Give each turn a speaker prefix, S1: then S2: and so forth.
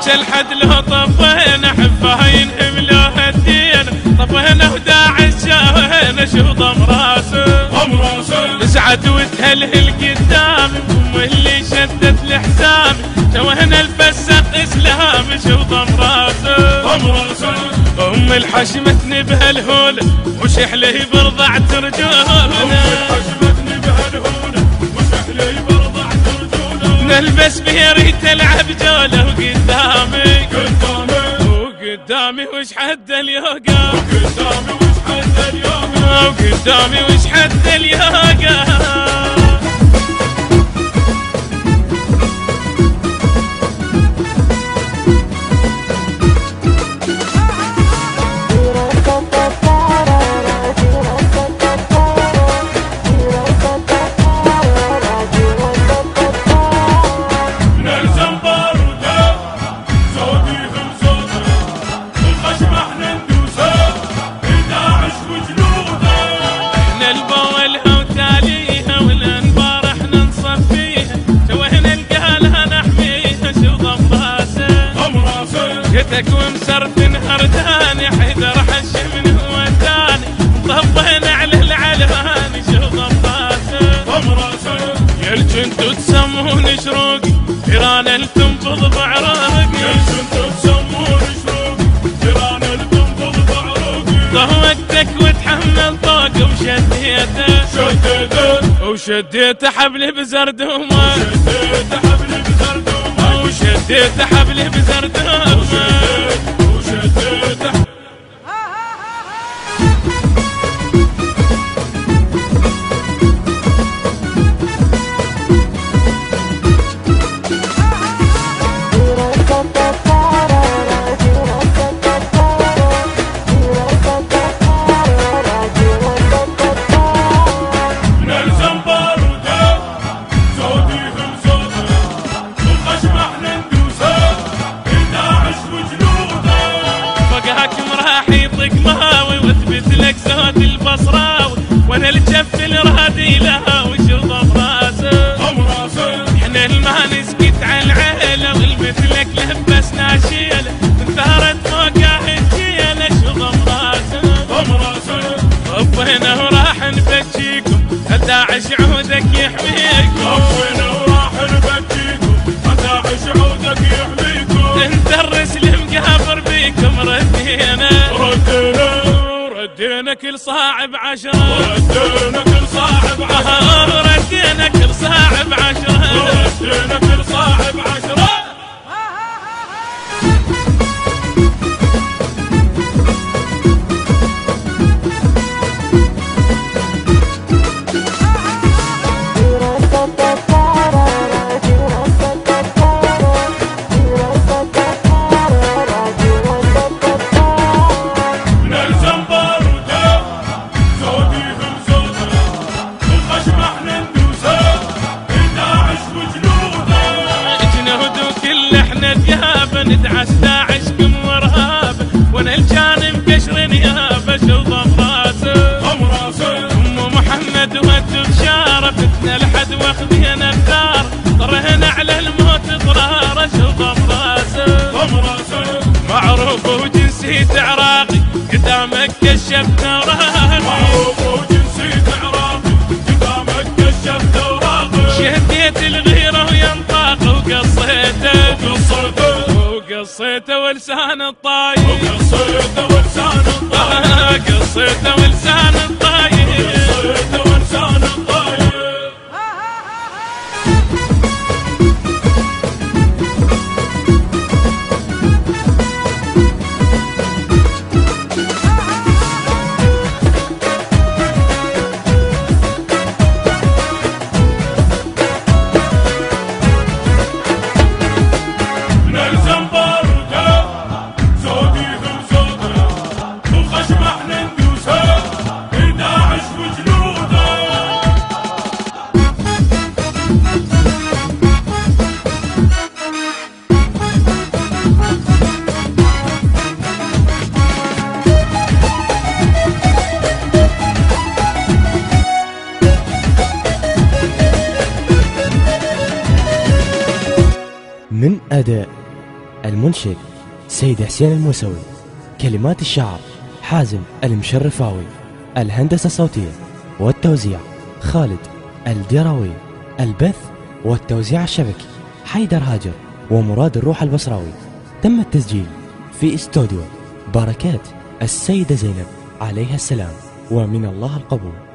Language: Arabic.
S1: ذاك الحد له طفينا حبه ينهم له الدين طفينا وداعش شاهنا شو ضم راسه سعد وتهلهل قدامي ام اللي شدت الحزام شوهنا الفسق اسلام شو ضم راسه ام الحشمتني بهالهوله وش حلي برضعت رجولنا نلبس به ريت العب جوله وقدامي وش حد اليوقا وقدامي وش حد اليوقا ومسرف هرداني حيدر حش من وداني طبينا على العلهاني شو ضمراسه يا الجنتو تسموني شروقي جيران التنفض بعراقي يا الجنتو تسموني شروقي جيران التنفض بعراقي ضوتك وتحمل طاق وشديته حبلي بزردومه وشديت حبلي بزردومه وانا الجف الرادي لها وشرب راسه احنا ما نسكت على العيله والمثلك لبسنا شيله ثارت فوقه الجيله شرب راسه طفينا وراح نبجيكم 11 عودك يحميكم طفينا وراح نبجيكم 11 عودك يحميكم ندرس المقابر بيكم ردينا كل صاعب 10 ردينا كل صاعب 10 ردينا كل صاعب 10 ردينا كل صاعب 10 ندعس داعش كم ورهاب وانا الجانب قشر نيابه شو ضمراسه ام محمد وهالتبشاره فتنا لحد واخذينا الدار طرهنا على الموت ضراره شو ضمراسه معروف وجنسيته عراقي قدامك كشفت اوراقي معروف وجنسيته عراقي قدامك كشفت اوراقي شهديت الغيره وينطاق وقصيته قصيته ولسان الطاير قصيته ولسان الطاير قصيته ولسان الطاير قصيته ولسان الطاير
S2: من أداء المنشد سيد حسين الموسوي. كلمات الشعر حازم المشرفاوي. الهندسة الصوتية والتوزيع خالد الديراوي. البث والتوزيع الشبكي حيدر هاجر ومراد الروح البصراوي. تم التسجيل في استوديو بركات السيدة زينب عليها السلام، ومن الله القبول.